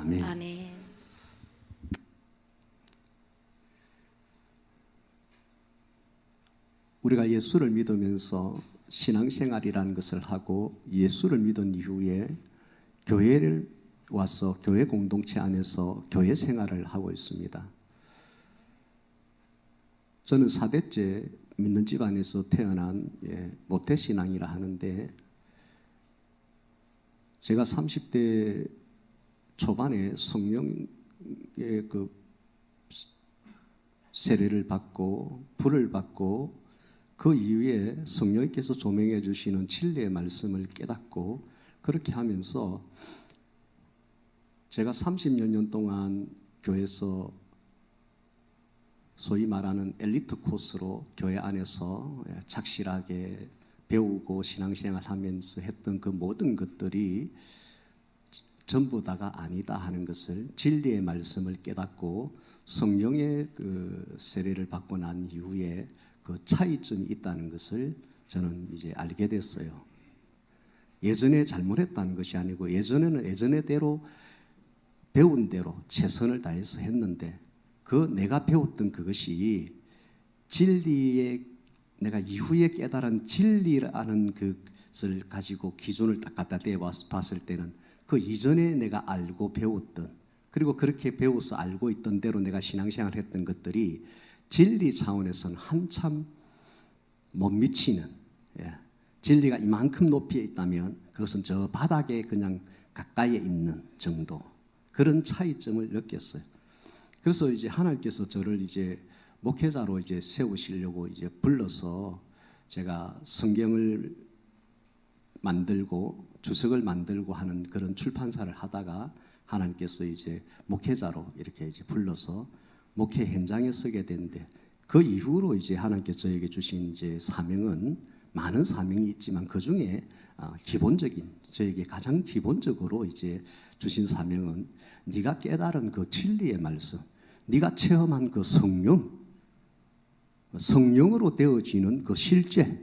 아멘. 아멘. 우리가 예수를 믿으면서 신앙생활이라는 것을 하고 예수를 믿은 이후에 교회를 와서 교회 공동체 안에서 교회 생활을 하고 있습니다. 저는 4대째 믿는 집안에서 태어난 모태신앙이라 하는데, 제가 30대 초반에 성령의 그 세례를 받고 불을 받고 그 이후에 성령께서 조명해 주시는 진리의 말씀을 깨닫고, 그렇게 하면서 제가 30여 년 동안 교회에서 소위 말하는 엘리트 코스로 교회 안에서 착실하게 배우고 신앙생활하면서 했던 그 모든 것들이 전부 다가 아니다 하는 것을, 진리의 말씀을 깨닫고 성령의 그 세례를 받고 난 이후에 그 차이점이 있다는 것을 저는 이제 알게 됐어요. 예전에 잘못했다는 것이 아니고, 예전에는 예전에대로 배운 대로 최선을 다해서 했는데, 그 내가 배웠던 그것이 진리의, 내가 이후에 깨달은 진리라는 것을 가지고 기준을 딱 갖다 대 봤을 때는 그 이전에 내가 알고 배웠던, 그리고 그렇게 배워서 알고 있던 대로 내가 신앙생활을 했던 것들이 진리 차원에서는 한참 못 미치는, 진리가 이만큼 높이에 있다면 그것은 저 바닥에 그냥 가까이에 있는 정도, 그런 차이점을 느꼈어요. 그래서 이제 하나님께서 저를 이제 목회자로 이제 세우시려고 이제 불러서 제가 성경을 만들고 주석을 만들고 하는 그런 출판사를 하다가 하나님께서 이제 목회자로 이렇게 이제 불러서 목회 현장에 서게 됐는데, 그 이후로 이제 하나님께서 저에게 주신 이제 사명은 많은 사명이 있지만 그 중에 기본적인, 저에게 가장 기본적으로 이제 주신 사명은 네가 깨달은 그 진리의 말씀, 네가 체험한 그 성령으로 되어지는 그 실제,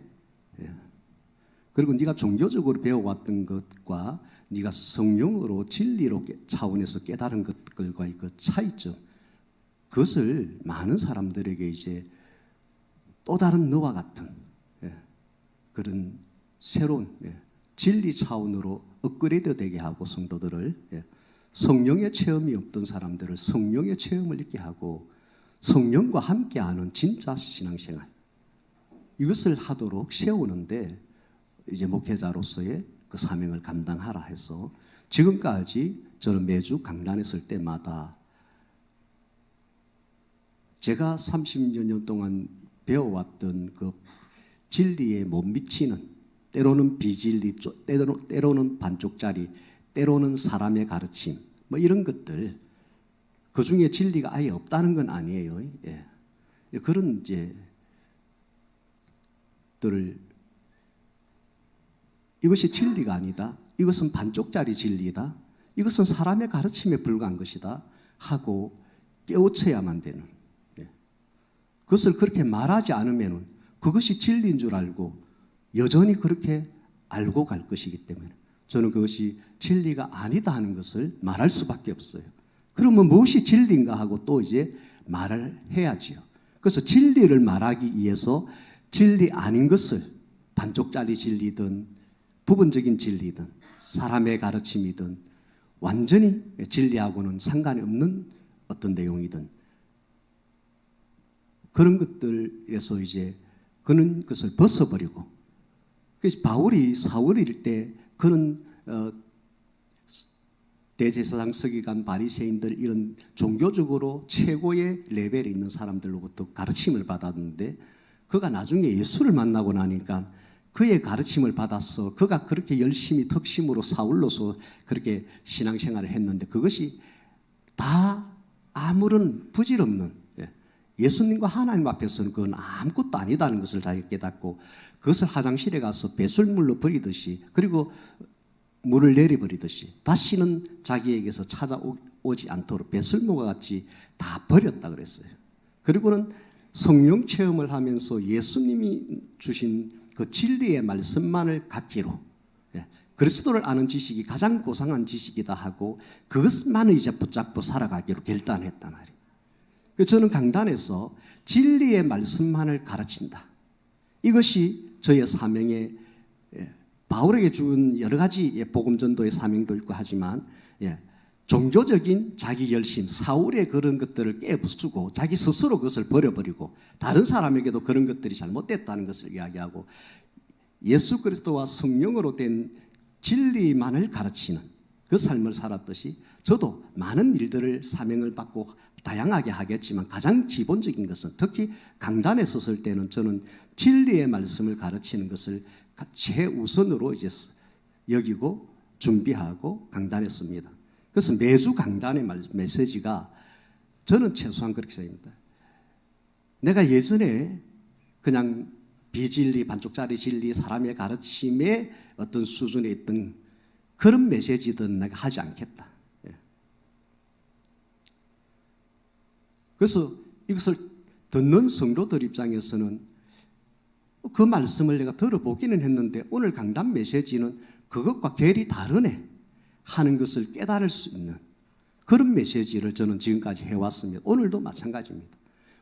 그리고 네가 종교적으로 배워왔던 것과 네가 성령으로 진리로 차원에서 깨달은 것들과의 그 차이점, 그것을 많은 사람들에게 이제 또 다른 너와 같은 그런 새로운 진리 차원으로 업그레이드 되게 하고, 성도들을 성령의 체험이 없던 사람들을 성령의 체험을 있게 하고 성령과 함께하는 진짜 신앙생활, 이것을 하도록 세우는데 이제 목회자로서의 그 사명을 감당하라 해서 지금까지 저는 매주 강단했을 때마다 제가 30여 년 동안 배워왔던 그 진리에 못 미치는, 때로는 비진리, 때로는 반쪽짜리, 때로는 사람의 가르침, 뭐 이런 것들, 그 중에 진리가 아예 없다는 건 아니에요. 그런 이제 들을, 이것이 진리가 아니다, 이것은 반쪽짜리 진리다, 이것은 사람의 가르침에 불과한 것이다 하고 깨우쳐야만 되는, 그것을 그렇게 말하지 않으면 그것이 진리인 줄 알고 여전히 그렇게 알고 갈 것이기 때문에 저는 그것이 진리가 아니다 하는 것을 말할 수밖에 없어요. 그러면 무엇이 진리인가 하고 또 이제 말을 해야지요. 그래서 진리를 말하기 위해서 진리 아닌 것을, 반쪽짜리 진리든 부분적인 진리든 사람의 가르침이든 완전히 진리하고는 상관이 없는 어떤 내용이든 그런 것들에서 이제 그는 것을 벗어버리고, 그래서 바울이 사울일 때 그는 대제사장, 서기관, 바리새인들, 이런 종교적으로 최고의 레벨에 있는 사람들로부터 가르침을 받았는데, 그가 나중에 예수를 만나고 나니까 그의 가르침을 받아서 그가 그렇게 열심히 덕심으로 사울로서 그렇게 신앙생활을 했는데 그것이 다 아무런 부질없는, 예수님과 하나님 앞에서는 그건 아무것도 아니다는 것을 다 깨닫고 그것을 화장실에 가서 배설물로 버리듯이, 그리고 물을 내려버리듯이 다시는 자기에게서 찾아오지 않도록 배설물과 같이 다 버렸다 그랬어요. 그리고는 성령 체험을 하면서 예수님이 주신 그 진리의 말씀만을 갖기로, 그리스도를 아는 지식이 가장 고상한 지식이다 하고 그것만을 이제 붙잡고 살아가기로 결단했단 말이에요. 그래서 저는 강단에서 진리의 말씀만을 가르친다. 이것이 저의 사명의 바울에게 준 여러 가지 복음 전도의 사명도 있고 하지만 종교적인 자기 열심, 사울의 그런 것들을 깨부수고 자기 스스로 그것을 버려버리고 다른 사람에게도 그런 것들이 잘못됐다는 것을 이야기하고 예수 그리스도와 성령으로 된 진리만을 가르치는 그 삶을 살았듯이 저도 많은 일들을 사명을 받고 다양하게 하겠지만 가장 기본적인 것은 특히 강단에 섰을 때는 저는 진리의 말씀을 가르치는 것을 최우선으로 이제 여기고 준비하고 강단에 섭니다. 그래서 매주 강단의 메시지가 저는 최소한 그렇게 생각합니다. 내가 예전에 그냥 비진리, 반쪽짜리 진리, 사람의 가르침의 어떤 수준에 있던 그런 메시지든 내가 하지 않겠다. 그래서 이것을 듣는 성도들 입장에서는 그 말씀을 내가 들어보기는 했는데 오늘 강단 메시지는 그것과 결이 다르네 하는 것을 깨달을 수 있는 그런 메시지를 저는 지금까지 해왔습니다. 오늘도 마찬가지입니다.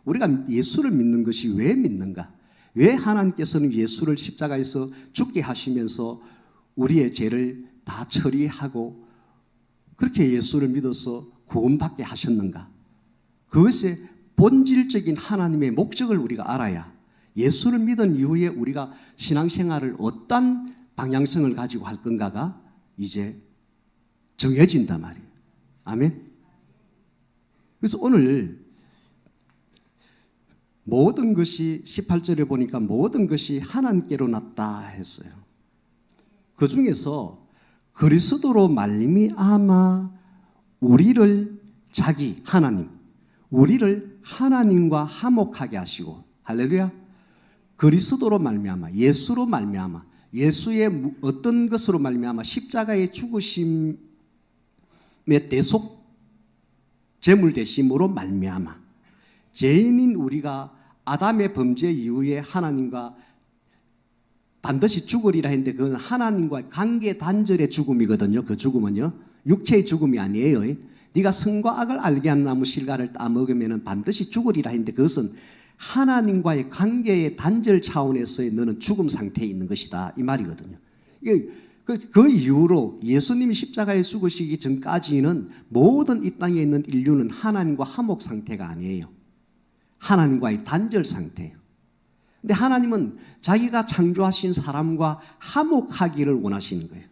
우리가 예수를 믿는 것이 왜 믿는가? 왜 하나님께서는 예수를 십자가에서 죽게 하시면서 우리의 죄를 다 처리하고 그렇게 예수를 믿어서 구원받게 하셨는가? 그것의 본질적인 하나님의 목적을 우리가 알아야 예수를 믿은 이후에 우리가 신앙생활을 어떤 방향성을 가지고 할 건가가 이제 정해진단 말이에요. 아멘. 그래서 오늘 모든 것이 18절에 보니까 모든 것이 하나님께로 났다 했어요. 그 중에서 그리스도로 말미암아 우리를 자기 하나님 우리를 하나님과 화목하게 하시고 할렐루야. 그리스도로 말미암아 예수로 말미암아 예수의 어떤 것으로 말미암아 십자가의 죽으심의 대속 제물 되심으로 말미암아 죄인인 우리가 아담의 범죄 이후에 하나님과 반드시 죽으리라 했는데 그건 하나님과의 관계 단절의 죽음이거든요. 그 죽음은요 육체의 죽음이 아니에요. 네가 선과 악을 알게 한 나무 실과를 따먹으면 반드시 죽으리라 했는데 그것은 하나님과의 관계의 단절 차원에서의 너는 죽음 상태에 있는 것이다 이 말이거든요. 그 이후로 예수님이 십자가에 죽으시기 전까지는 모든 이 땅에 있는 인류는 하나님과 화목 상태가 아니에요. 하나님과의 단절 상태예요. 근데 하나님은 자기가 창조하신 사람과 화목하기를 원하시는 거예요.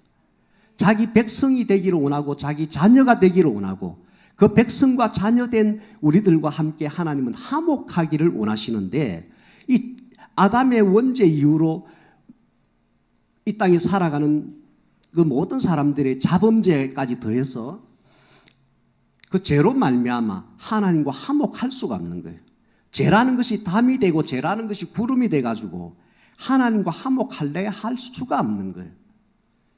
자기 백성이 되기를 원하고 자기 자녀가 되기를 원하고 그 백성과 자녀된 우리들과 함께 하나님은 화목하기를 원하시는데 이 아담의 원죄 이후로 이 땅에 살아가는 그 모든 사람들의 자범죄까지 더해서 그 죄로 말미암아 하나님과 화목할 수가 없는 거예요. 죄라는 것이 담이 되고 죄라는 것이 구름이 돼가지고 하나님과 화목할래야 할 수가 없는 거예요.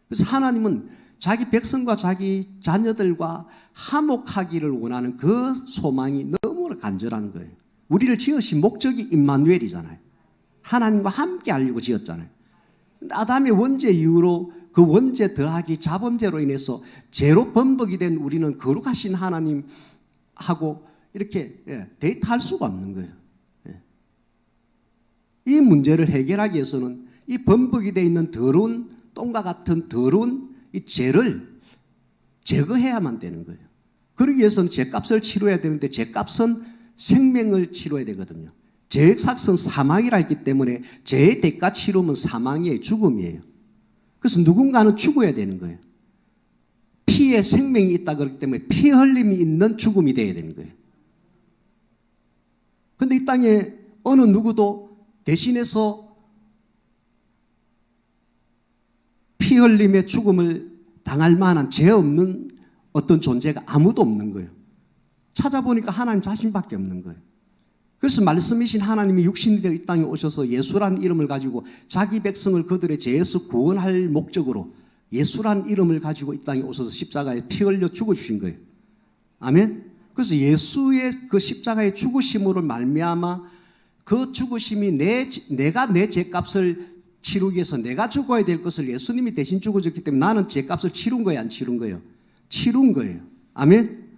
그래서 하나님은 자기 백성과 자기 자녀들과 화목하기를 원하는 그 소망이 너무나 간절한 거예요. 우리를 지으신 목적이 임마누엘이잖아요. 하나님과 함께 하려고 지었잖아요. 아담의 원죄 이후로 그 원죄 더하기 자범죄로 인해서 죄로 범벅이 된 우리는 거룩하신 하나님하고 이렇게 데이트할 수가 없는 거예요. 이 문제를 해결하기 위해서는 이 범벅이 되어 있는 더러운 똥과 같은 더러운 이 죄를 제거해야만 되는 거예요. 그러기 위해서는 죄값을 치러야 되는데 죄값은 생명을 치러야 되거든요. 죄의 삭은 사망이라 했기 때문에 죄의 대가 치르면 사망이에요. 죽음이에요. 그래서 누군가는 죽어야 되는 거예요. 피에 생명이 있다 그렇기 때문에 피 흘림이 있는 죽음이 돼야 되는 거예요. 그런데 이 땅에 어느 누구도 대신해서 피 흘림의 죽음을 당할 만한 죄 없는 어떤 존재가 아무도 없는 거예요. 찾아보니까 하나님 자신밖에 없는 거예요. 그래서 말씀이신 하나님이 육신이 되어 이 땅에 오셔서 예수라는 이름을 가지고 자기 백성을 그들의 죄에서 구원할 목적으로 예수라는 이름을 가지고 이 땅에 오셔서 십자가에 피 흘려 죽어주신 거예요. 아멘. 그래서 예수의 그 십자가의 죽으심으로 말미암아 그 죽으심이 내가 내 죄값을 치르기 위해서 내가 죽어야 될 것을 예수님이 대신 죽어줬기 때문에 나는 죄값을 치른 거예요, 안 치른 거예요? 치른 거예요. 아멘?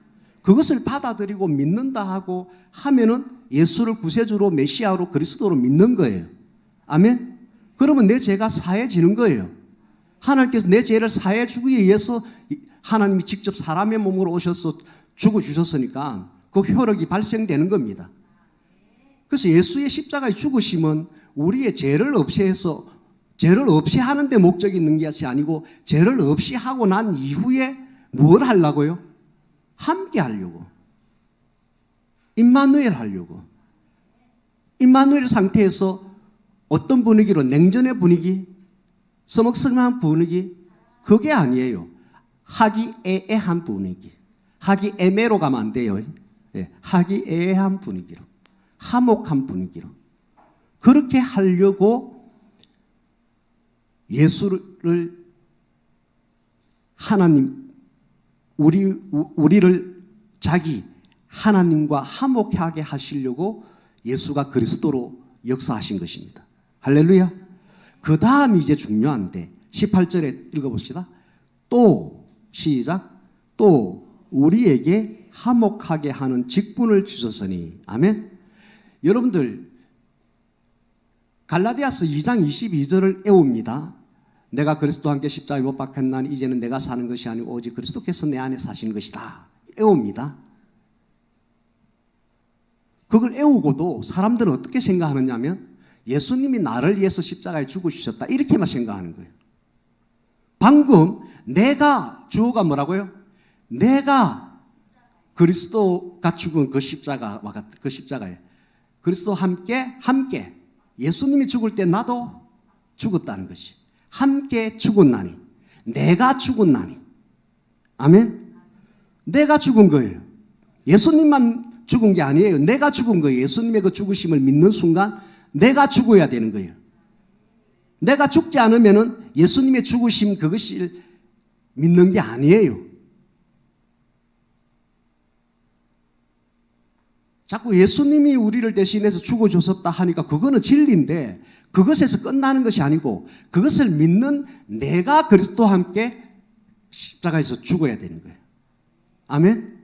그것을 받아들이고 믿는다 하고 하면은 예수를 구세주로 메시아로 그리스도로 믿는 거예요. 아멘? 그러면 내 죄가 사해지는 거예요. 하나님께서 내 죄를 사해 주기 위해서 하나님이 직접 사람의 몸으로 오셔서 죽어주셨으니까 그 효력이 발생되는 겁니다. 그래서 예수의 십자가의 죽으심은 우리의 죄를 없애해서 죄를 없이 하는 데 목적이 있는 것이 아니고 죄를 없이 하고 난 이후에 뭘 하려고요? 함께 하려고. 임마누엘 하려고. 임마누엘 상태에서 어떤 분위기로? 냉전의 분위기? 서먹서먹한 분위기? 그게 아니에요. 하기애애한 분위기. 하기애매로 가면 안 돼요. 네, 하기애애한 분위기로. 화목한 분위기로. 그렇게 하려고 예수를 하나님, 우리를 자기 하나님과 화목하게 하시려고 예수가 그리스도로 역사하신 것입니다. 할렐루야. 그 다음이 이제 중요한데 18절에 읽어봅시다. 또 시작. 또 우리에게 화목하게 하는 직분을 주셨으니. 아멘. 여러분들 갈라디아서 2장 22절을 애웁니다. 내가 그리스도와 함께 십자가에 못 박혔나니 이제는 내가 사는 것이 아니고 오직 그리스도께서 내 안에 사시는 것이다. 애웁니다. 그걸 애우고도 사람들은 어떻게 생각하느냐면 예수님이 나를 위해서 십자가에 죽으셨다 이렇게만 생각하는 거예요. 방금 내가 주어가 뭐라고요? 내가 그리스도가 죽은 그 십자가와 같은 그 십자가에 그리스도와 함께 예수님이 죽을 때 나도 죽었다는 것이 함께 죽었나니 내가 죽었나니 아멘. 내가 죽은 거예요. 예수님만 죽은 게 아니에요. 내가 죽은 거예요. 예수님의 그 죽으심을 믿는 순간 내가 죽어야 되는 거예요. 내가 죽지 않으면 예수님의 죽으심 그것을 믿는 게 아니에요. 자꾸 예수님이 우리를 대신해서 죽어주셨다 하니까 그거는 진리인데 그것에서 끝나는 것이 아니고 그것을 믿는 내가 그리스도와 함께 십자가에서 죽어야 되는 거예요. 아멘.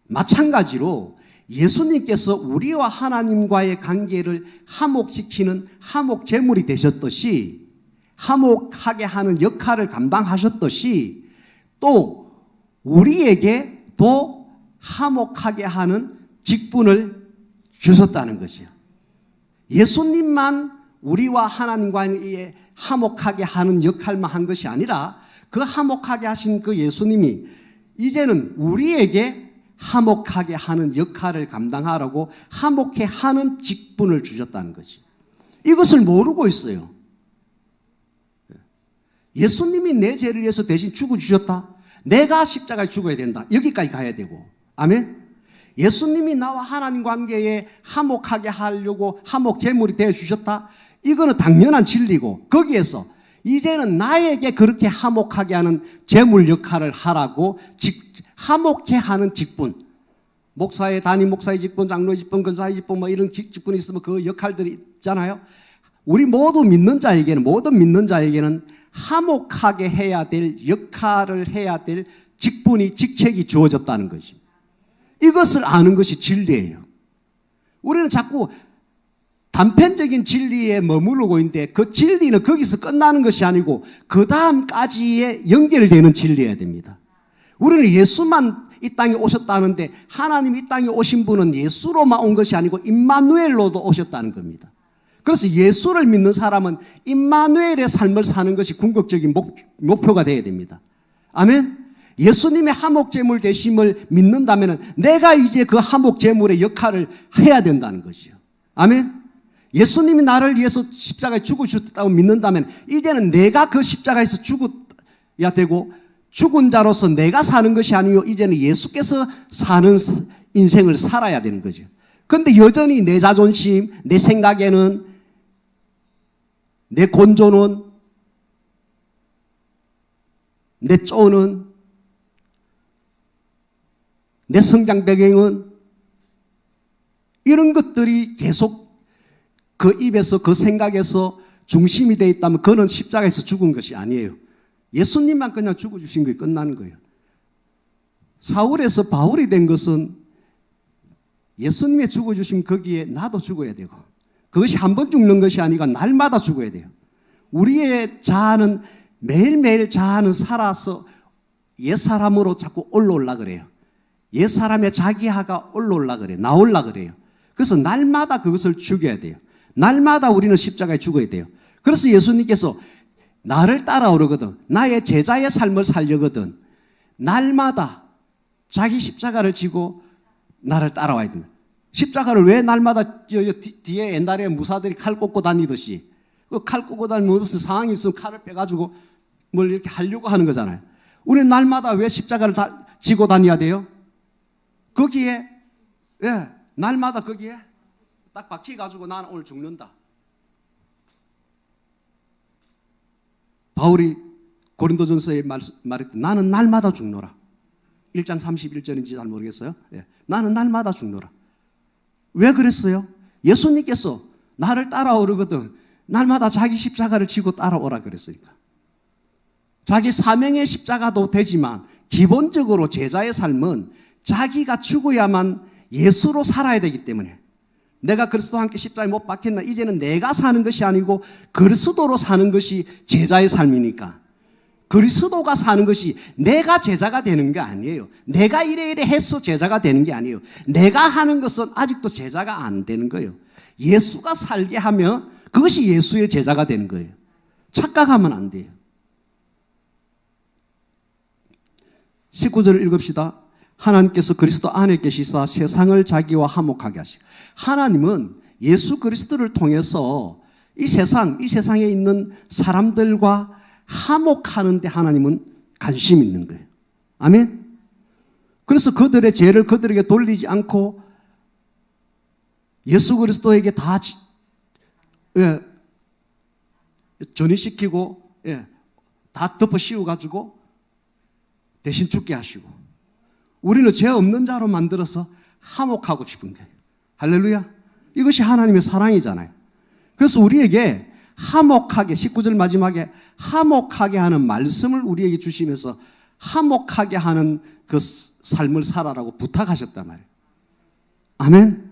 마찬가지로 예수님께서 우리와 하나님과의 관계를 화목시키는 화목 제물이 되셨듯이 화목하게 하는 역할을 감당하셨듯이 또 우리에게 또 화목하게 하는 직분을 주셨다는 것이에요. 예수님만 우리와 하나님과의 화목하게 하는 역할만 한 것이 아니라 그 화목하게 하신 그 예수님이 이제는 우리에게 화목하게 하는 역할을 감당하라고 화목해 하는 직분을 주셨다는 거지. 이것을 모르고 있어요. 예수님이 내 죄를 위해서 대신 죽어주셨다. 내가 십자가에 죽어야 된다. 여기까지 가야 되고. 아멘. 예수님이 나와 하나님 관계에 화목하게 하려고 화목 제물이 되어 주셨다. 이거는 당연한 진리고 거기에서 이제는 나에게 그렇게 화목하게 하는 제물 역할을 하라고 화목해 하는 직분. 목사의 담임 목사의 직분, 장로의 직분, 권사의 직분 뭐 이런 직분이 있으면 그 역할들이 있잖아요. 우리 모든 믿는 자에게는 화목하게 해야 될 역할을 해야 될 직분이 직책이 주어졌다는 것입니다. 이것을 아는 것이 진리예요. 우리는 자꾸 단편적인 진리에 머무르고 있는데 그 진리는 거기서 끝나는 것이 아니고 그 다음까지에 연결되는 진리여야 됩니다. 우리는 예수만 이 땅에 오셨다는데 하나님이 이 땅에 오신 분은 예수로만 온 것이 아니고 임마누엘로도 오셨다는 겁니다. 그래서 예수를 믿는 사람은 임마누엘의 삶을 사는 것이 궁극적인 목표가 되어야 됩니다. 아멘. 예수님의 화목제물 되심을 믿는다면 내가 이제 그 화목제물의 역할을 해야 된다는 것이요. 아멘. 예수님이 나를 위해서 십자가에 죽으셨다고 믿는다면 이제는 내가 그 십자가에서 죽어야 되고 죽은 자로서 내가 사는 것이 아니요 이제는 예수께서 사는 인생을 살아야 되는 거죠. 그런데 여전히 내 자존심, 내 생각에는 내 곤조는 내 쪼는 내 성장 배경은 이런 것들이 계속 그 입에서 그 생각에서 중심이 되어 있다면 그는 십자가에서 죽은 것이 아니에요. 예수님만 그냥 죽어주신 것이 끝나는 거예요. 사울에서 바울이 된 것은 예수님이 죽어주신 거기에 나도 죽어야 되고, 그것이 한 번 죽는 것이 아니라 날마다 죽어야 돼요. 우리의 자아는 매일매일 자아는 살아서 옛사람으로 자꾸 올라오려 그래요. 옛사람의 자기하가 올라오려 그래요. 나올라 그래요. 그래서 날마다 그것을 죽여야 돼요. 날마다 우리는 십자가에 죽어야 돼요. 그래서 예수님께서 나를 따라오려거든, 나의 제자의 삶을 살려거든, 날마다 자기 십자가를 지고 나를 따라와야 된다. 십자가를 왜 날마다 뒤에 옛날에 무사들이 칼 꽂고 다니듯이, 그 칼 꽂고 다니면 무슨 상황이 있으면 칼을 빼가지고 뭘 이렇게 하려고 하는 거잖아요. 우리는 날마다 왜 십자가를 지고 다녀야 돼요? 거기에, 예, 날마다 거기에 딱 박혀가지고 나는 오늘 죽는다. 바울이 고린도전서에 말했던 나는 날마다 죽노라. 1장 31절인지 잘 모르겠어요. 예. 나는 날마다 죽노라. 왜 그랬어요? 예수님께서 나를 따라오르거든 날마다 자기 십자가를 지고 따라오라 그랬으니까. 자기 사명의 십자가도 되지만 기본적으로 제자의 삶은 자기가 죽어야만 예수로 살아야 되기 때문에, 내가 그리스도와 함께 십자가에 못 박혔나, 이제는 내가 사는 것이 아니고 그리스도로 사는 것이 제자의 삶이니까, 그리스도가 사는 것이 내가 제자가 되는 게 아니에요. 내가 이래 해서 제자가 되는 게 아니에요. 내가 하는 것은 아직도 제자가 안 되는 거예요. 예수가 살게 하면 그것이 예수의 제자가 되는 거예요. 착각하면 안 돼요. 19절을 읽읍시다. 하나님께서 그리스도 안에 계시사 세상을 자기와 화목하게 하시고, 하나님은 예수 그리스도를 통해서 이 세상에 있는 사람들과 화목하는 데 하나님은 관심이 있는 거예요. 아멘. 그래서 그들의 죄를 그들에게 돌리지 않고 예수 그리스도에게 다 전이시키고, 다 덮어 씌워가지고 대신 죽게 하시고, 우리는 죄 없는 자로 만들어서 화목하고 싶은 거예요. 할렐루야. 이것이 하나님의 사랑이잖아요. 그래서 우리에게 화목하게, 19절 마지막에 화목하게 하는 말씀을 우리에게 주시면서 화목하게 하는 그 삶을 살아라고 부탁하셨단 말이에요. 아멘.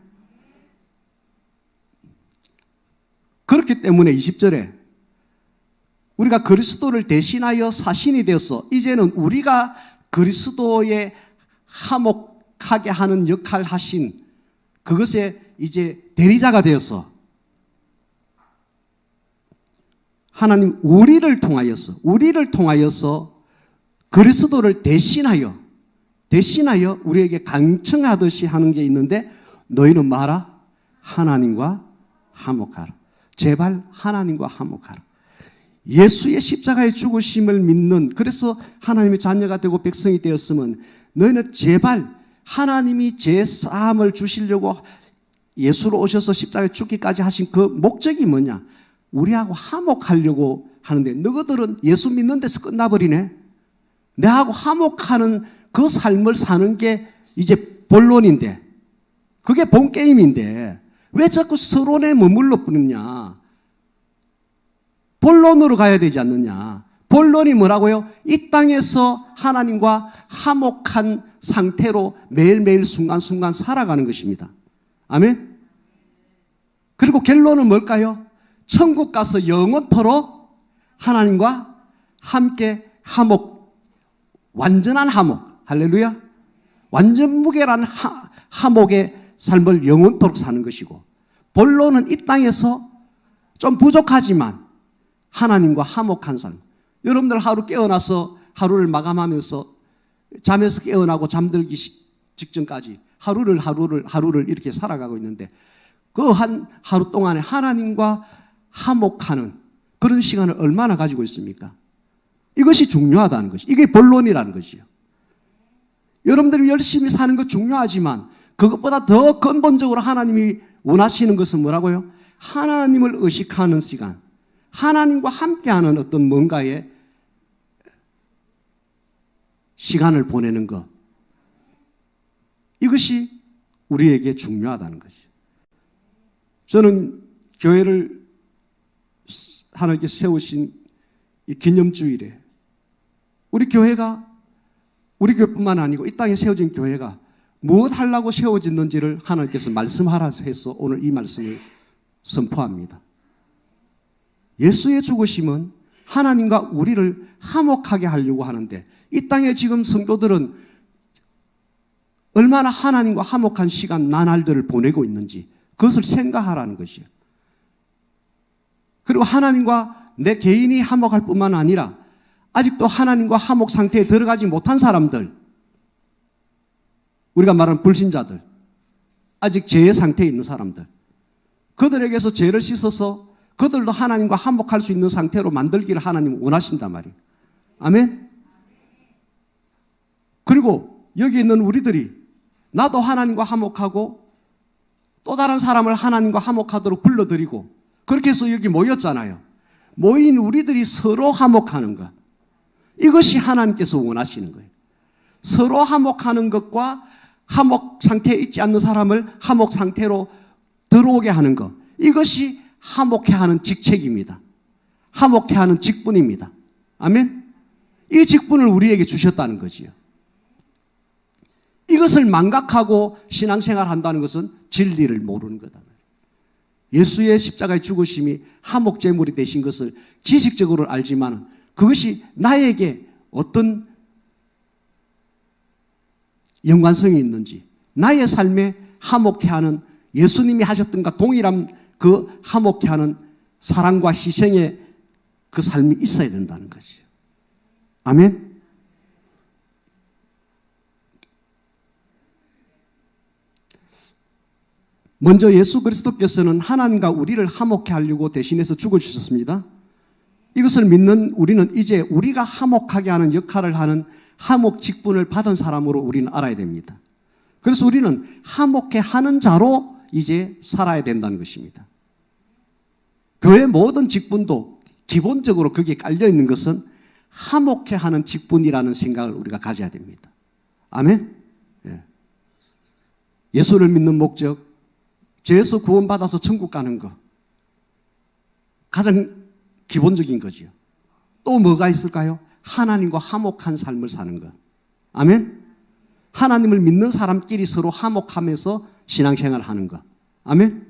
그렇기 때문에 20절에 우리가 그리스도를 대신하여 사신이 되어서 이제는 우리가 그리스도의 화목하게 하는 역할을 하신 그것에 이제 대리자가 되어서 하나님 우리를 통하여서 그리스도를 대신하여 우리에게 강청하듯이 하는 게 있는데, 너희는 말아 하나님과 화목하라. 제발 하나님과 화목하라. 예수의 십자가의 죽으심을 믿는, 그래서 하나님의 자녀가 되고 백성이 되었으면 너희는 제발 하나님이 죄 사함을 주시려고 예수로 오셔서 십자가에 죽기까지 하신 그 목적이 뭐냐? 우리하고 화목하려고 하는데, 너희들은 예수 믿는 데서 끝나버리네. 내하고 화목하는 그 삶을 사는 게 이제 본론인데, 그게 본 게임인데 왜 자꾸 서론에 머물러 뿌느냐? 본론으로 가야 되지 않느냐? 본론이 뭐라고요? 이 땅에서 하나님과 화목한 상태로 매일매일 순간순간 살아가는 것입니다. 아멘? 그리고 결론은 뭘까요? 천국 가서 영원토록 하나님과 함께 완전한 화목. 할렐루야. 완전 무결한 화목의 삶을 영원토록 사는 것이고, 본론은 이 땅에서 좀 부족하지만 하나님과 화목한 삶. 여러분들 하루 깨어나서 하루를 마감하면서 잠에서 깨어나고 잠들기 직전까지 하루를 이렇게 살아가고 있는데, 그 한 하루 동안에 하나님과 화목하는 그런 시간을 얼마나 가지고 있습니까? 이것이 중요하다는 것이, 이게 본론이라는 것이요. 여러분들이 열심히 사는 것 중요하지만 그것보다 더 근본적으로 하나님이 원하시는 것은 뭐라고요? 하나님을 의식하는 시간, 하나님과 함께하는 어떤 뭔가의 시간을 보내는 것, 이것이 우리에게 중요하다는 것이죠. 저는 교회를 하나님께서 세우신 이 기념주일에 우리 교회가, 우리 교회뿐만 아니고 이 땅에 세워진 교회가 무엇 하려고 세워졌는지를 하나님께서 말씀하라 해서 오늘 이 말씀을 선포합니다. 예수의 죽으심은 하나님과 우리를 화목하게 하려고 하는데, 이 땅에 지금 성도들은 얼마나 하나님과 화목한 시간, 나날들을 보내고 있는지 그것을 생각하라는 것이에요. 그리고 하나님과 내 개인이 화목할 뿐만 아니라 아직도 하나님과 화목 상태에 들어가지 못한 사람들, 우리가 말하는 불신자들, 아직 죄의 상태에 있는 사람들, 그들에게서 죄를 씻어서 그들도 하나님과 화목할 수 있는 상태로 만들기를 하나님은 원하신단 말이에요. 아멘? 그리고 여기 있는 우리들이 나도 하나님과 화목하고 또 다른 사람을 하나님과 화목하도록 불러들이고, 그렇게 해서 여기 모였잖아요. 모인 우리들이 서로 화목하는 것, 이것이 하나님께서 원하시는 거예요. 서로 화목하는 것과 화목 상태에 있지 않는 사람을 화목 상태로 들어오게 하는 것, 이것이 화목해 하는 직책입니다. 화목해 하는 직분입니다. 아멘? 이 직분을 우리에게 주셨다는 거지요. 이것을 망각하고 신앙생활 한다는 것은 진리를 모르는 거다. 예수의 십자가의 죽으심이 화목제물이 되신 것을 지식적으로 알지만 그것이 나에게 어떤 연관성이 있는지, 나의 삶에 화목해 하는, 예수님이 하셨던가 동일한 그 화목해 하는 사랑과 희생의 그 삶이 있어야 된다는 것이죠. 아멘? 먼저 예수 그리스도께서는 하나님과 우리를 화목해 하려고 대신해서 죽어주셨습니다. 이것을 믿는 우리는 이제 우리가 화목하게 하는 역할을 하는 화목 직분을 받은 사람으로 우리는 알아야 됩니다. 그래서 우리는 화목해 하는 자로 이제 살아야 된다는 것입니다. 교회 모든 직분도 기본적으로 거기에 깔려 있는 것은 화목해 하는 직분이라는 생각을 우리가 가져야 됩니다. 아멘? 예수를 믿는 목적, 죄에서 구원받아서 천국 가는 것, 가장 기본적인 거지요. 또 뭐가 있을까요? 하나님과 화목한 삶을 사는 것. 아멘? 하나님을 믿는 사람끼리 서로 화목하면서 신앙생활을 하는 것. 아멘?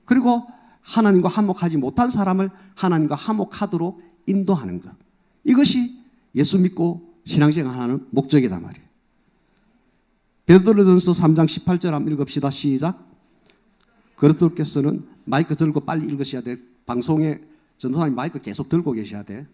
그리고 하나님과 화목하지 못한 사람을 하나님과 화목하도록 인도하는 것. 이것이 예수 믿고 신앙생활하는 목적이다 말이에요. 베드로전서 3장 18절 한번 읽읍시다. 시작. 그리스도께서는 마이크 들고 빨리 읽으셔야 돼. 방송에 전도사님 마이크 계속 들고 계셔야 돼.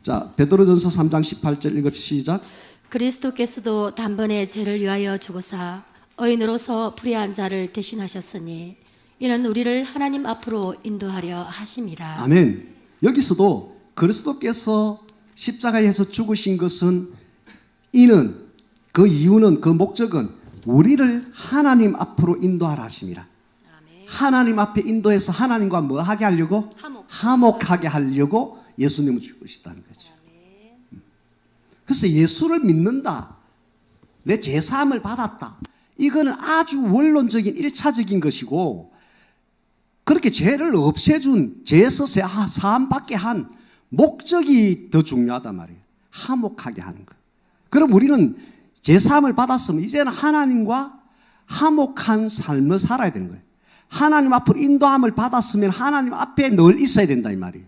자, 베드로전서 3장 18절 읽읍시다. 시작. 그리스도께서도 단번에 죄를 위하여 죽으사 의인으로서 불의한 자를 대신하셨으니 이는 우리를 하나님 앞으로 인도하려 하심이라. 아멘. 여기서도 그리스도께서 십자가에서 죽으신 것은, 이는, 그 이유는, 그 목적은 우리를 하나님 앞으로 인도하라 하심이라. 아멘. 하나님 앞에 인도해서 하나님과 뭐 하게 하려고? 화목하게 하려고 예수님을 죽으셨다는 거죠. 그래서 예수를 믿는다, 내 제사함을 받았다, 이거는 아주 원론적인 1차적인 것이고, 그렇게 죄를 없애준, 죄에서 사함받게 한 목적이 더 중요하단 말이에요. 화목하게 하는 것. 그럼 우리는 제사함을 받았으면 이제는 하나님과 화목한 삶을 살아야 되는 거예요. 하나님 앞으로 인도함을 받았으면 하나님 앞에 늘 있어야 된다 이 말이에요.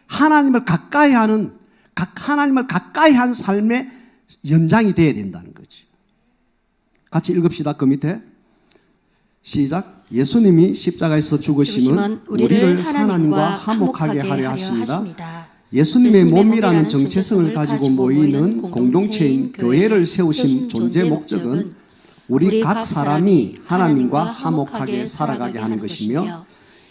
하나님을 가까이 하는, 하나님을 가까이 한 삶의 연장이 되어야 된다는 거죠. 같이 읽읍시다. 그 밑에 시작. 예수님이 십자가에서 죽으심은 우리를 하나님과 화목하게 하려 하십니다. 예수님의 몸이라는 정체성을 가지고 모이는 공동체인 교회를 세우신 존재 목적은 우리 각 사람이 하나님과 화목하게 살아가게 하는 것이며,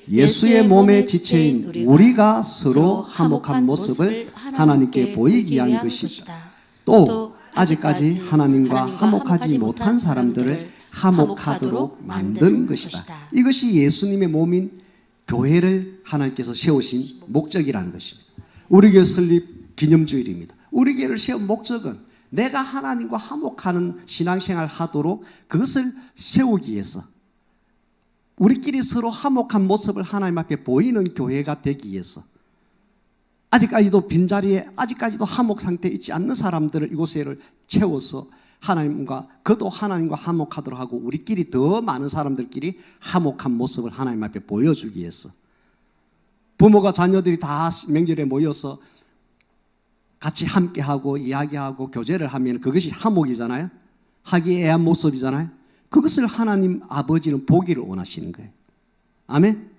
예수의 몸의 지체인 우리가 서로 화목한 모습을 하나님께 보이기 위한 것이다. 또 아직까지 하나님과 화목하지 못한 사람들을 화목하도록 만든 것이다. 이것이 예수님의 몸인 교회를 하나님께서 세우신 목적이라는 것입니다. 우리 교회 설립 기념주일입니다. 우리 교회를 세운 목적은 내가 하나님과 화목하는 신앙생활을 하도록 그것을 세우기 위해서, 우리끼리 서로 화목한 모습을 하나님 앞에 보이는 교회가 되기 위해서 아직까지도 빈자리에 아직까지도 화목 상태에 있지 않는 사람들을 이곳에를 채워서 그도 하나님과 화목하도록 하고 우리끼리 더 많은 사람들끼리 화목한 모습을 하나님 앞에 보여주기 위해서 부모가 자녀들이 다 명절에 모여서 같이 함께하고 이야기하고 교제를 하면 그것이 화목이잖아요. 화기애애한 모습이잖아요. 그것을 하나님 아버지는 보기를 원하시는 거예요. 아멘.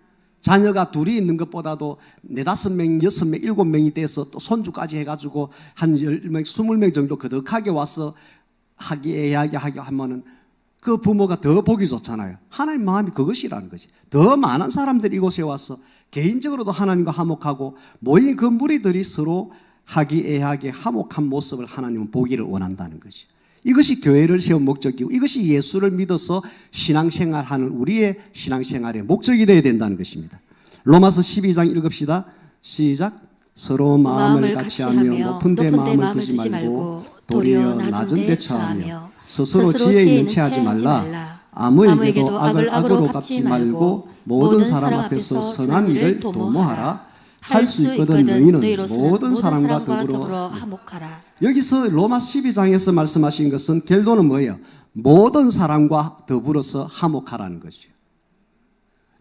자녀가 둘이 있는 것보다도 4, 5명, 6명, 7명이 돼서 또 손주까지 해가지고 한 10명, 20명 정도 거듭하게 와서 화기애애하게 하게 하면은 그 부모가 더 보기 좋잖아요. 하나님 마음이 그것이라는 거지. 더 많은 사람들이 이곳에 와서 개인적으로도 하나님과 화목하고 모인 그 무리들이 서로 화기애애하게 화목한 모습을 하나님은 보기를 원한다는 것이. 이것이 교회를 세운 목적이고 이것이 예수를 믿어서 신앙생활하는 우리의 신앙생활의 목적이 되어야 된다는 것입니다. 로마서 12장 읽읍시다. 시작. 서로 마음을 같이하며 높은 데 마음을 두지 말고 도리어 낮은 데 처하며 스스로 지혜 있는 체하지 말라. 아무에게도 악을 악으로 갚지 말고 모든 사람 앞에서 선한 일을 도모하라. 할 수 있거든 너희는 모든 사람과 더불어 화목하라. 여기서 로마 12장에서 말씀하신 것은 결론은 뭐예요? 모든 사람과 더불어서 화목하라는 것이에요.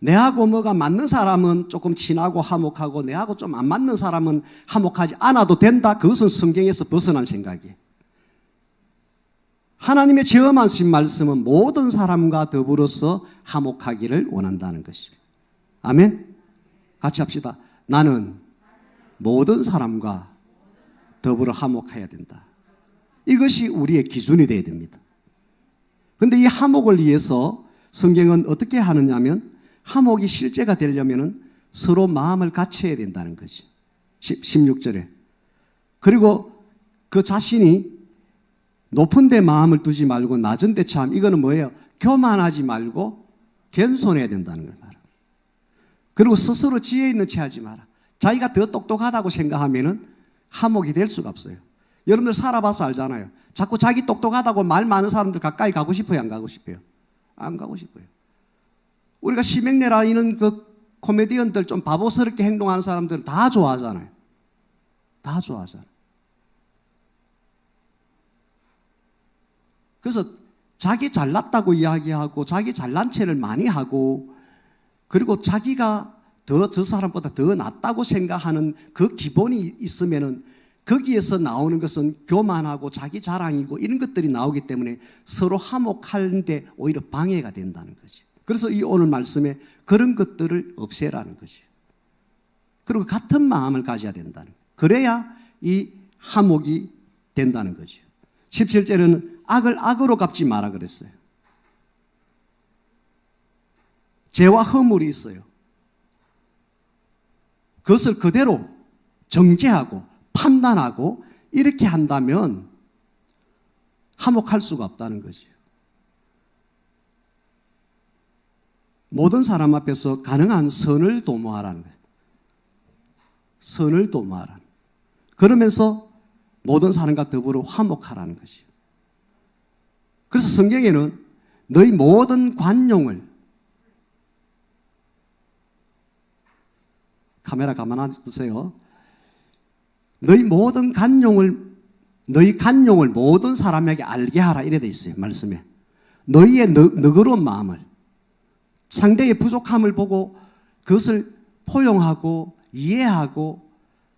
내하고 뭐가 맞는 사람은 조금 친하고 화목하고 내하고 좀 안 맞는 사람은 화목하지 않아도 된다. 그것은 성경에서 벗어난 생각이에요. 하나님의 체험하신 말씀은 모든 사람과 더불어서 화목하기를 원한다는 것입니다. 아멘. 같이 합시다. 나는 모든 사람과 더불어 화목해야 된다. 이것이 우리의 기준이 되어야 됩니다. 그런데 이 화목을 위해서 성경은 어떻게 하느냐면 화목이 실제가 되려면 서로 마음을 같이 해야 된다는 거지. 16절에. 그리고 그 자신이 높은 데 마음을 두지 말고 낮은 데 참. 이거는 뭐예요? 교만하지 말고 겸손해야 된다는 걸 말합니다. 그리고 스스로 지혜 있는 체 하지 마라. 자기가 더 똑똑하다고 생각하면은 화목이 될 수가 없어요. 여러분들 살아봐서 알잖아요. 자꾸 자기 똑똑하다고 말 많은 사람들 가까이 가고 싶어요? 안 가고 싶어요? 안 가고 싶어요. 우리가 심형래라 이런 그 코미디언들 좀 바보스럽게 행동하는 사람들은 다 좋아하잖아요. 다 좋아하잖아요. 그래서 자기 잘났다고 이야기하고 자기 잘난 체를 많이 하고 그리고 자기가 더 저 사람보다 더 낫다고 생각하는 그 기본이 있으면은 거기에서 나오는 것은 교만하고 자기 자랑이고 이런 것들이 나오기 때문에 서로 화목하는데 오히려 방해가 된다는 거지. 그래서 이 오늘 말씀에 그런 것들을 없애라는 거지. 그리고 같은 마음을 가져야 된다는 거예요. 그래야 이 화목이 된다는 거죠. 17절에는 악을 악으로 갚지 마라 그랬어요. 죄와 허물이 있어요. 그것을 그대로 정죄하고 판단하고 이렇게 한다면 화목할 수가 없다는 거죠. 모든 사람 앞에서 가능한 선을 도모하라는 거예요. 선을 도모하라는. 그러면서 모든 사람과 더불어 화목하라는 것이에요. 그래서 성경에는 너희 모든 관용을 카메라 가만 두세요. 너희 간용을 모든 사람에게 알게 하라 이래 돼 있어요. 말씀에. 너희의 너그러운 마음을 상대의 부족함을 보고 그것을 포용하고 이해하고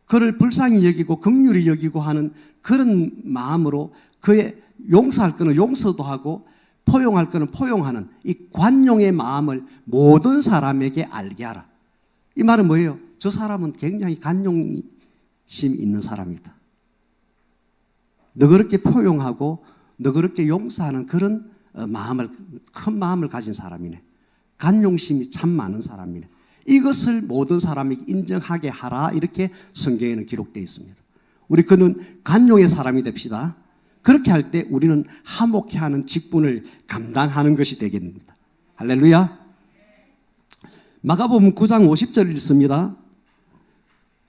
그를 불쌍히 여기고 긍휼히 여기고 하는 그런 마음으로 그의 용서할 거는 용서도 하고 포용할 거는 포용하는 이 관용의 마음을 모든 사람에게 알게 하라. 이 말은 뭐예요? 저 사람은 굉장히 관용심 있는 사람이다. 너그럽게 포용하고 너그럽게 용서하는 그런 큰 마음을 가진 사람이네. 관용심이 참 많은 사람이네. 이것을 모든 사람에게 인정하게 하라. 이렇게 성경에는 기록되어 있습니다. 우리 그는 관용의 사람이 됩시다. 그렇게 할 때 우리는 화목해 하는 직분을 감당하는 것이 되겠습니다. 할렐루야. 마가복음 9장 50절 읽습니다.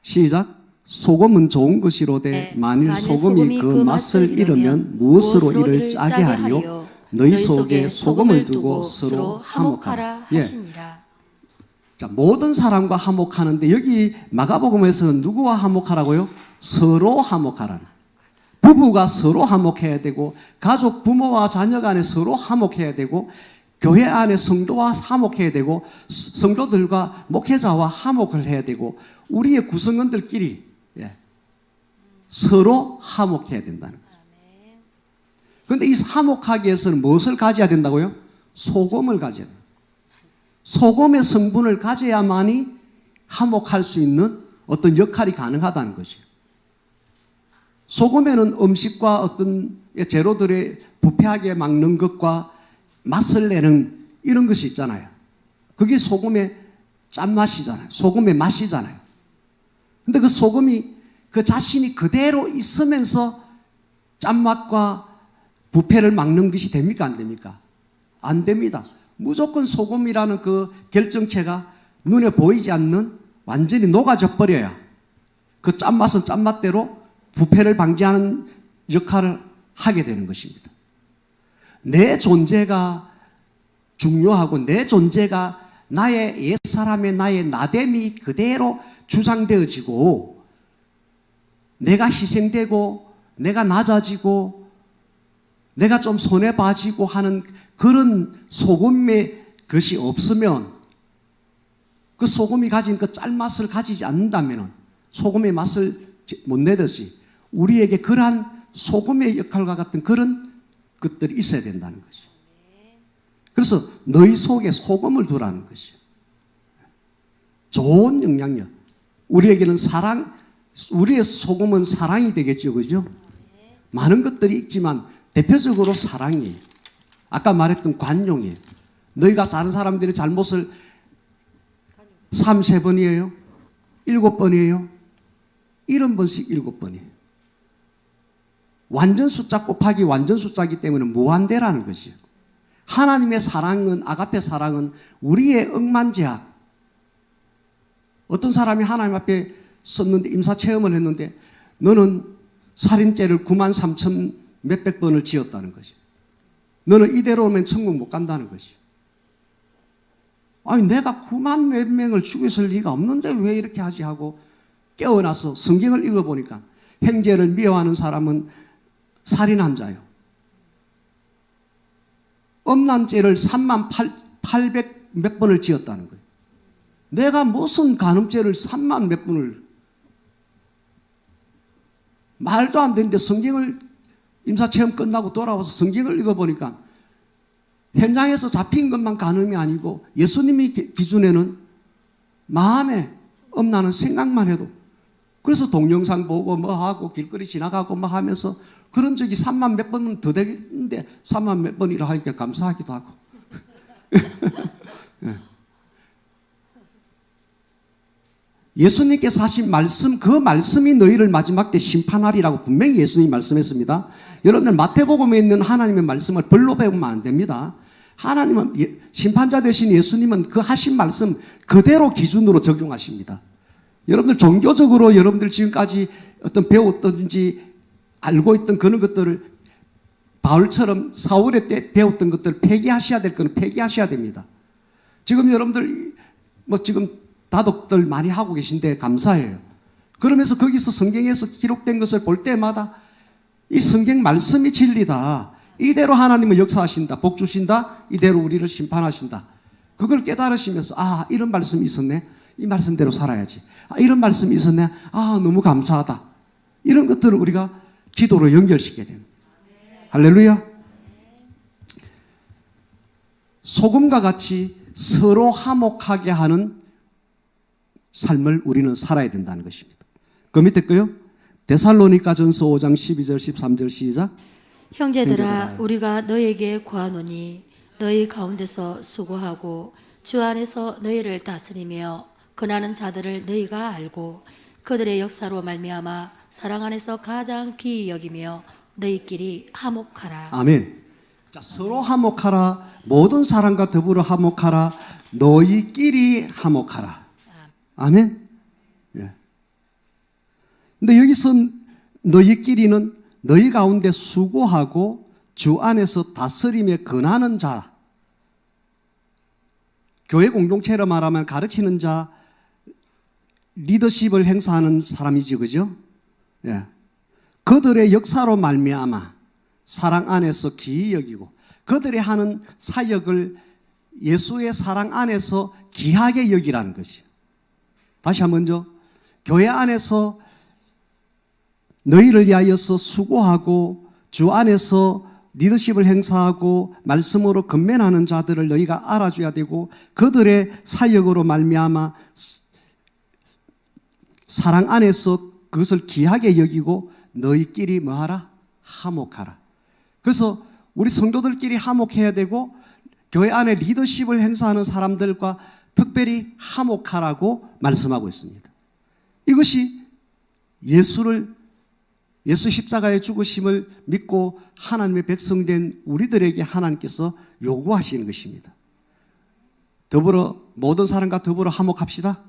시작. 소금은 좋은 것이로되 만일 소금이 그 맛을 잃으면 무엇으로 이를 짜게 하리요? 너희 속에 소금을 두고 서로 화목하라. 예. 하시니라. 자, 모든 사람과 화목하는데 여기 마가복음에서는 누구와 화목하라고요? 서로 화목하라는. 부부가 서로 화목해야 되고, 가족, 부모와 자녀 간에 서로 화목해야 되고, 교회 안에 성도와 화목해야 되고, 성도들과 목회자와 화목을 해야 되고, 우리의 구성원들끼리 서로 화목해야 된다는 거죠. 그런데 이 화목하기 위해서는 무엇을 가져야 된다고요? 소금을 가져야 돼요. 소금의 성분을 가져야만이 화목할 수 있는 어떤 역할이 가능하다는 것이에요. 소금에는 음식과 어떤 재료들의 부패하게 막는 것과 맛을 내는 이런 것이 있잖아요. 그게 소금의 짠맛이잖아요. 소금의 맛이잖아요. 근데 그 소금이 그 자신이 그대로 있으면서 짠맛과 부패를 막는 것이 됩니까? 안 됩니까? 안 됩니다. 무조건 소금이라는 그 결정체가 눈에 보이지 않는 완전히 녹아져 버려야 그 짠맛은 짠맛대로 부패를 방지하는 역할을 하게 되는 것입니다. 내 존재가 중요하고 내 존재가 나의 옛사람의 나의 나됨이 그대로 주장되어지고 내가 희생되고 내가 낮아지고 내가 좀 손해봐지고 하는 그런 소금의 것이 없으면 그 소금이 가진 그 짤맛을 가지지 않는다면 소금의 맛을 못 내듯이 우리에게 그러한 소금의 역할과 같은 그런 것들이 있어야 된다는 것이죠. 그래서 너희 속에 소금을 두라는 것이죠. 좋은 영향력. 우리에게는 사랑, 우리의 소금은 사랑이 되겠죠. 그죠? 많은 것들이 있지만 대표적으로 사랑이에요. 아까 말했던 관용이에요. 너희가 다른 사람들의 잘못을 3-3번이에요? 7번이에요? 70번씩 7번이에요. 완전 숫자 곱하기 완전 숫자이기 때문에 무한대라는 것이에요. 하나님의 사랑은, 아가페 사랑은 우리의 억만제약. 어떤 사람이 하나님 앞에 섰는데 임사체험을 했는데 너는 살인죄를 93,000 몇백 번을 지었다는 것이에요. 너는 이대로 오면 천국 못 간다는 것이에요. 아니 내가 9만 몇 명을 죽였을 리가 없는데 왜 이렇게 하지 하고 깨어나서 성경을 읽어보니까 형제를 미워하는 사람은 살인한 자요. 음란죄를 3800 몇 번을 지었다는 거예요. 내가 무슨 간음죄를 3만 몇 번을 말도 안 되는데 성경을 임사체험 끝나고 돌아와서 성경을 읽어보니까 현장에서 잡힌 것만 간음이 아니고 예수님이 기준에는 마음에 엄나는 생각만 해도 그래서 동영상 보고 뭐 하고 길거리 지나가고 뭐 하면서 그런 적이 3만 몇 번은 더 되겠는데 3만 몇 번이라 하니까 감사하기도 하고 예수님께서 하신 말씀, 그 말씀이 너희를 마지막 때 심판하리라고 분명히 예수님이 말씀했습니다. 여러분들 마태복음에 있는 하나님의 말씀을 별로 배우면 안 됩니다. 하나님은 심판자 되신 예수님은 그 하신 말씀 그대로 기준으로 적용하십니다. 여러분들 종교적으로 여러분들 지금까지 어떤 배웠든지 알고 있던 그런 것들을 바울처럼 사울의 때 배웠던 것들을 폐기하셔야 될 거는 폐기하셔야 됩니다. 지금 여러분들 뭐 지금 다독들 많이 하고 계신데 감사해요. 그러면서 거기서 성경에서 기록된 것을 볼 때마다 이 성경 말씀이 진리다. 이대로 하나님은 역사하신다. 복 주신다. 이대로 우리를 심판하신다. 그걸 깨달으시면서 아 이런 말씀이 있었네. 이 말씀대로 살아야지. 아 이런 말씀이 있었네. 아 너무 감사하다. 이런 것들을 우리가 기도로 연결시키게 됩니다. 할렐루야. 소금과 같이 서로 화목하게 하는 삶을 우리는 살아야 된다는 것입니다. 그 밑에 거요. 데살로니가전서 5장 12절 13절 시작. 형제들아 우리가 너에게 구하노니 너희 가운데서 수고하고 주 안에서 너희를 다스리며 권하는 자들을 너희가 알고 그들의 역사로 말미암아 사랑 안에서 가장 귀히 여기며 너희끼리 화목하라. 아멘. 자, 서로 화목하라. 모든 사람과 더불어 화목하라. 너희끼리 화목하라. 아멘. 예. 근데 여기서 너희끼리는 너희 가운데 수고하고 주 안에서 다스림에 권하는 자, 교회 공동체로 말하면 가르치는 자, 리더십을 행사하는 사람이지, 그죠? 예. 그들의 역사로 말미암아 사랑 안에서 귀히 여기고 그들이 하는 사역을 예수의 사랑 안에서 귀하게 여기라는 것이요. 다시 한번요. 교회 안에서 너희를 위하여서 수고하고 주 안에서 리더십을 행사하고 말씀으로 건면하는 자들을 너희가 알아줘야 되고 그들의 사역으로 말미암아 사랑 안에서 그것을 귀하게 여기고 너희끼리 뭐하라? 화목하라. 그래서 우리 성도들끼리 화목해야 되고 교회 안에 리더십을 행사하는 사람들과 특별히 화목하라고 말씀하고 있습니다. 이것이 예수 십자가의 죽으심을 믿고 하나님의 백성된 우리들에게 하나님께서 요구하시는 것입니다. 모든 사람과 더불어 화목합시다.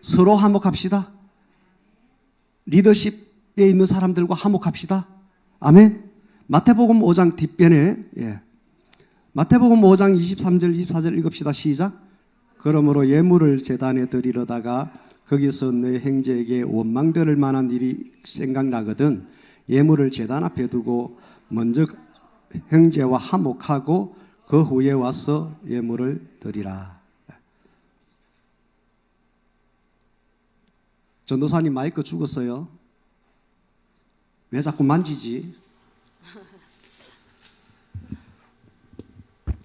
서로 화목합시다. 리더십에 있는 사람들과 화목합시다. 아멘. 마태복음 5장 뒷변에 마태복음 5장 23절 24절 읽읍시다. 시작. 그러므로 예물을 제단에 드리려다가 거기서 내 형제에게 원망될 만한 일이 생각나거든 예물을 제단 앞에 두고 먼저 형제와 화목하고 그 후에 와서 예물을 드리라. 전도사님 마이크 죽었어요. 왜 자꾸 만지지?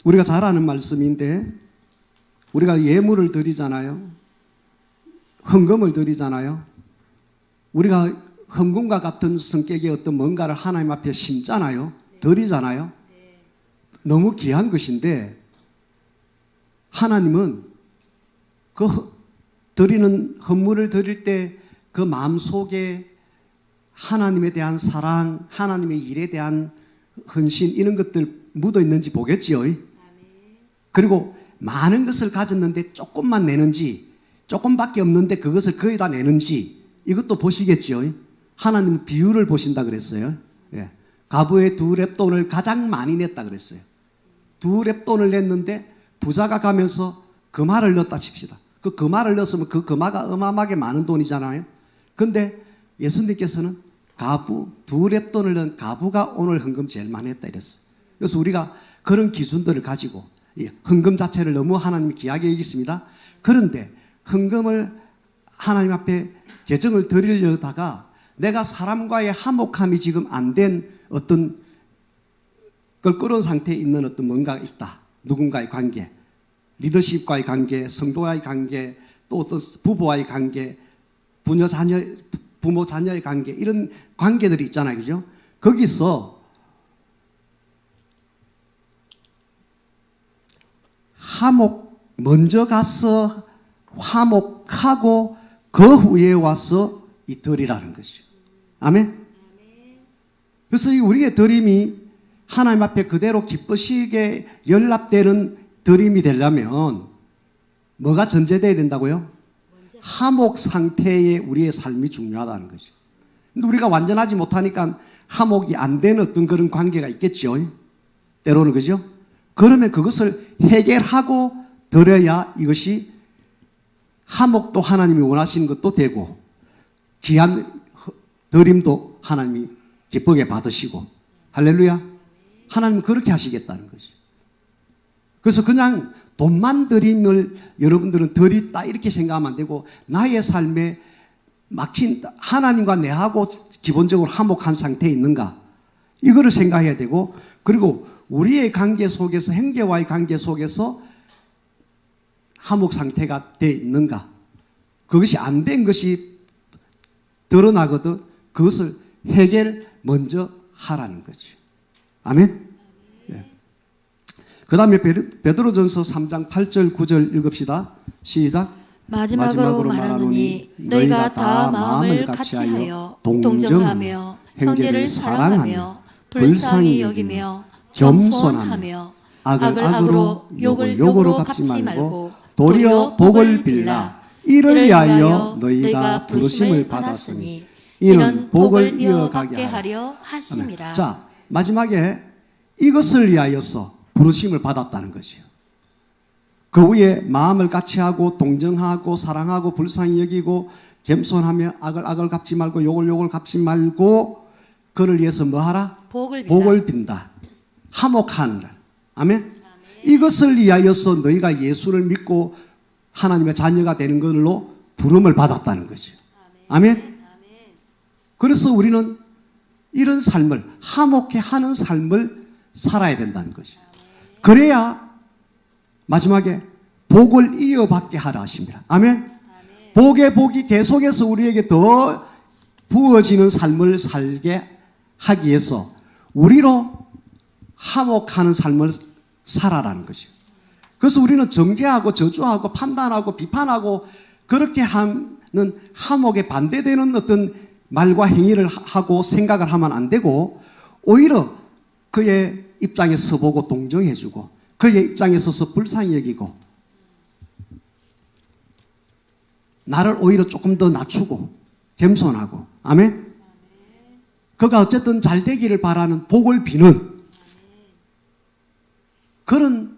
우리가 잘 아는 말씀인데 우리가 예물을 드리잖아요. 헌금을 드리잖아요. 우리가 헌금과 같은 성격의 어떤 뭔가를 하나님 앞에 심잖아요. 드리잖아요. 너무 귀한 것인데 하나님은 그 드리는 헌물을 드릴 때 그 마음속에 하나님에 대한 사랑, 하나님의 일에 대한 헌신 이런 것들 묻어 있는지 보겠지요. 그리고 많은 것을 가졌는데 조금만 내는지 조금밖에 없는데 그것을 거의 다 내는지 이것도 보시겠지요. 하나님은 비율을 보신다 그랬어요. 예. 가부의 2렙돈을 가장 많이 냈다 그랬어요. 2렙돈을 냈는데 부자가 가면서 금화를 넣었다 칩시다. 그 금화를 넣었으면 그 금화가 어마어마하게 많은 돈이잖아요. 근데 예수님께서는 가부 2렙돈을 넣은 가부가 오늘 헌금 제일 많이 했다 이랬어요. 그래서 우리가 그런 기준들을 가지고 헌금 자체를 너무 하나님이 귀하게 여기십니다. 그런데 헌금을 하나님 앞에 재정을 드리려다가 내가 사람과의 화목함이 지금 안 된 어떤 껄끄러운 상태에 있는 어떤 뭔가가 있다. 누군가의 관계, 리더십과의 관계, 성도와의 관계, 또 어떤 부부와의 관계, 부모 자녀의 관계 이런 관계들이 있잖아요. 그죠? 거기서 먼저 가서 화목하고 그 후에 와서 이 드리라는 것이죠. 아멘? 그래서 이 우리의 드림이 하나님 앞에 그대로 기쁘시게 연락되는 드림이 되려면 뭐가 전제되어야 된다고요? 화목 상태의 우리의 삶이 중요하다는 거죠. 근데 우리가 완전하지 못하니까 화목이 안 되는 어떤 그런 관계가 있겠죠. 때로는 그죠? 그러면 그것을 해결하고 드려야 이것이 화목도 하나님이 원하시는 것도 되고 귀한 드림도 하나님이 기쁘게 받으시고 할렐루야. 하나님은 그렇게 하시겠다는 거죠. 그래서 그냥 돈만 드림을 여러분들은 드렸다 이렇게 생각하면 안 되고 나의 삶에 막힌 하나님과 내하고 기본적으로 화목한 상태에 있는가 이거를 생각해야 되고 그리고 우리의 관계 속에서 형제와의 관계 속에서 화목 상태가 돼 있는가 그것이 안 된 것이 드러나거든 그것을 해결 먼저 하라는 거죠. 아멘. 그 다음에 베드로전서 3장 8절 9절 읽읍시다. 시작. 마지막으로 말하노니 너희가 다 마음을 같이하여 동정하며 형제를 사랑하며 불쌍히 여기며 겸손하며 악을 악으로 욕을 욕으로 갚지 말고 도리어 복을 빌라. 이를 위하여 너희가 부르심을 받았으니 이는 복을 이어가게 하려 하심이라. 자, 마지막에 이것을 위하여서 부르심을 받았다는 거지요. 그 후에 마음을 같이하고 동정하고 사랑하고 불쌍히 여기고 겸손하며 악을 갚지 말고 욕을 갚지 말고 그를 위해서 뭐하라? 복을 빈다. 화목하느라. 아멘? 이것을 위하여서 너희가 예수를 믿고 하나님의 자녀가 되는 걸로 부름을 받았다는 거죠. 아멘? 그래서 우리는 이런 삶을, 화목해 하는 삶을 살아야 된다는 거죠. 그래야 마지막에 복을 이어받게 하라 하십니다. 아멘? 복의 복이 계속해서 우리에게 더 부어지는 삶을 살게 하기 위해서 우리로 화목하는 삶을 살아라는 거죠. 그래서 우리는 정죄하고 저주하고 판단하고 비판하고 그렇게 하는 화목에 반대되는 어떤 말과 행위를 하고 생각을 하면 안 되고 오히려 그의 입장에 서보고 동정해주고 그의 입장에 서서 불쌍히 여기고 나를 오히려 조금 더 낮추고 겸손하고 아멘? 그가 어쨌든 잘 되기를 바라는 복을 비는 그런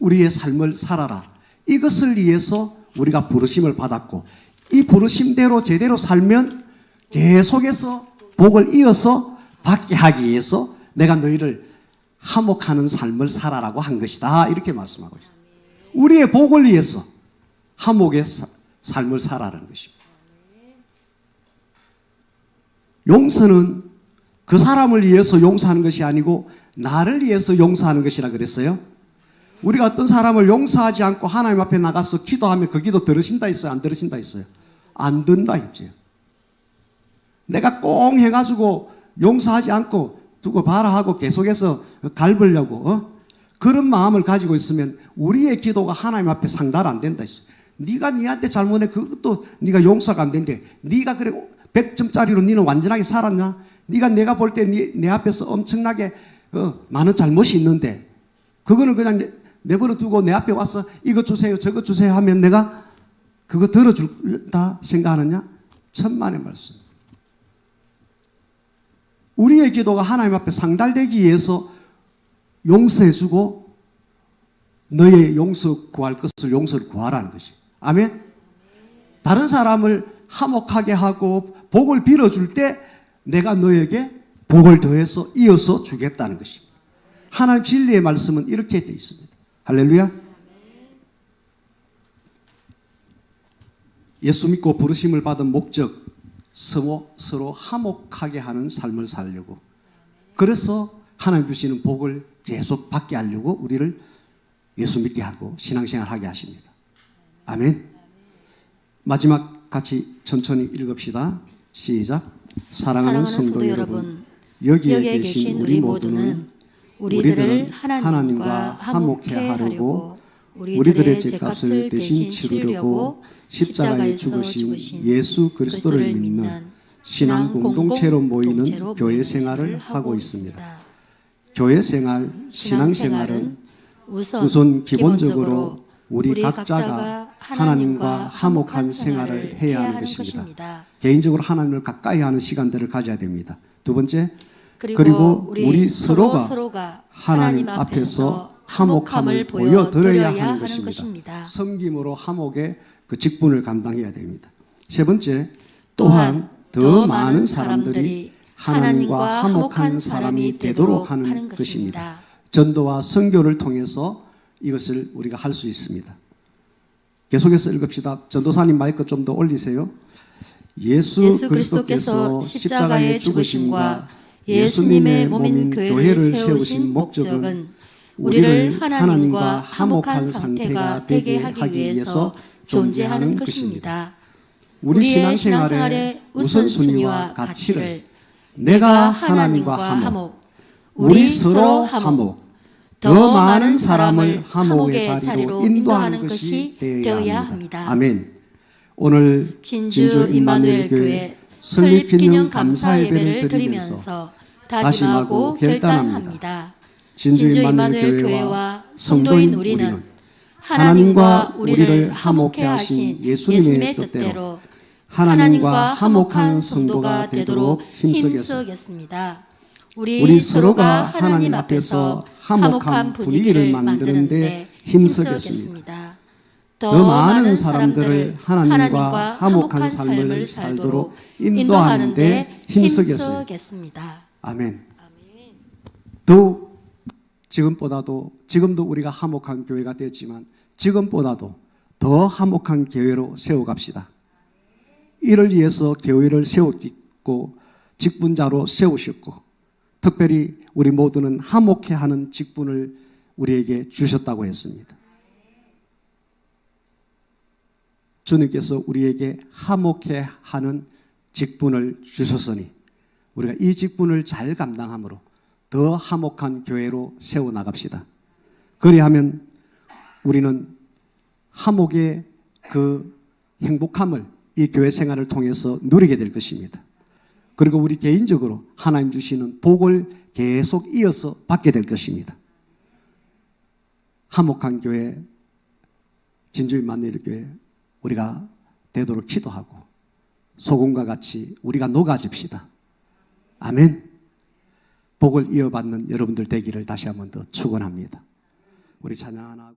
우리의 삶을 살아라. 이것을 위해서 우리가 부르심을 받았고 이 부르심대로 제대로 살면 계속해서 복을 이어서 받게 하기 위해서 내가 너희를 화목하는 삶을 살아라고 한 것이다. 이렇게 말씀하고 있습니다. 우리의 복을 위해서 화목의 삶을 살아라는 것입니다. 용서는 그 사람을 위해서 용서하는 것이 아니고 나를 위해서 용서하는 것이라 그랬어요. 우리가 어떤 사람을 용서하지 않고 하나님 앞에 나가서 기도하면 그 기도 들으신다 했어요? 안 들으신다 했어요? 안 된다 했죠. 내가 꽁 해가지고 용서하지 않고 두고 봐라 하고 계속해서 갈으려고 그런 마음을 가지고 있으면 우리의 기도가 하나님 앞에 상달 안 된다 했어요. 네가 니한테 잘못해 그것도 네가 용서가 안 된대. 네가 그래 100점짜리로 너는 완전하게 살았냐? 네가 내가 볼 때 내 앞에서 엄청나게 많은 잘못이 있는데 그거는 그냥 내버려 두고 내 앞에 와서 이것 주세요 저것 주세요 하면 내가 그거 들어줄다 생각하느냐? 천만의 말씀. 우리의 기도가 하나님 앞에 상달되기 위해서 용서해주고 너의 용서 구할 것을 용서를 구하라는 것이. 아멘? 다른 사람을 화목하게 하고 복을 빌어줄 때 내가 너에게 복을 더해서 이어서 주겠다는 것입니다. 하나님 진리의 말씀은 이렇게 되어 있습니다. 할렐루야. 예수 믿고 부르심을 받은 목적 서로 화목하게 하는 삶을 살려고 그래서 하나님 주시는 복을 계속 받게 하려고 우리를 예수 믿게 하고 신앙생활 하게 하십니다. 아멘. 마지막 같이 천천히 읽읍시다. 시작. 사랑하는 성도 여러분, 여기에 계신 우리 모두는 우리들을 하나님과 화목해 하려고 우리들의 죄값을 대신 치르려고 십자가에 죽으신 예수 그리스도를 믿는 신앙 공동체로 모이는 교회 생활을 하고 있습니다. 교회 생활, 신앙 생활은 우선 기본적으로 우리 각자가 하나님과 화목한 생활을 해야 하는 것입니다. 개인적으로 하나님을 가까이 하는 시간들을 가져야 됩니다. 두 번째, 그리고 우리 서로가 하나님 앞에서 화목함을 보여드려야 하는 것입니다. 섬김으로 화목의 그 직분을 감당해야 됩니다. 세 번째, 또한 더 많은 사람들이 하나님과 화목한 사람이 되도록 하는 것입니다. 전도와 선교를 통해서 이것을 우리가 할 수 있습니다. 계속해서 읽읍시다. 전도사님 마이크 좀 더 올리세요. 예수 그리스도께서 십자가의 죽으심과 예수님의 몸인 교회를 세우신 목적은 우리를 하나님과 화목한 상태가 되게 하기 위해서 존재하는 것입니다. 우리 신앙생활의 우선순위와 가치를 내가 하나님과 화목, 우리 서로 화목, 더 많은 사람을 화목의 자리로 인도하는 것이 되어야 합니다. 아멘. 오늘 진주 임마누엘 교회 설립 기념 감사 예배를 드리면서 다짐하고 결단합니다. 진주 임마누엘 교회와 성도인 우리는 하나님과 우리를 화목해 하신 예수님의 뜻대로 하나님과 화목한 성도가 되도록 힘쓰겠습니다. 우리 서로가 하나님 앞에서 화목한 분위기를 만드는데 힘쓰겠습니다. 더 많은 사람들을 하나님과 화목한 삶을 살도록 인도하는 데 힘쓰겠습니다. 아멘. 더욱 지금도 우리가 화목한 교회가 됐지만 지금보다도 더 화목한 교회로 세워갑시다. 이를 위해서 교회를 세우고 직분자로 세우셨고 특별히 우리 모두는 화목해 하는 직분을 우리에게 주셨다고 했습니다. 주님께서 우리에게 화목해 하는 직분을 주셨으니 우리가 이 직분을 잘 감당함으로 더 화목한 교회로 세워나갑시다. 그리하면 우리는 화목의 그 행복함을 이 교회 생활을 통해서 누리게 될 것입니다. 그리고 우리 개인적으로 하나님 주시는 복을 계속 이어서 받게 될 것입니다. 화목한 교회, 진주인 만일 교회 우리가 되도록 기도하고 소금과 같이 우리가 녹아집시다. 아멘. 복을 이어받는 여러분들 되기를 다시 한번 더 축원합니다. 우리 찬양 하나.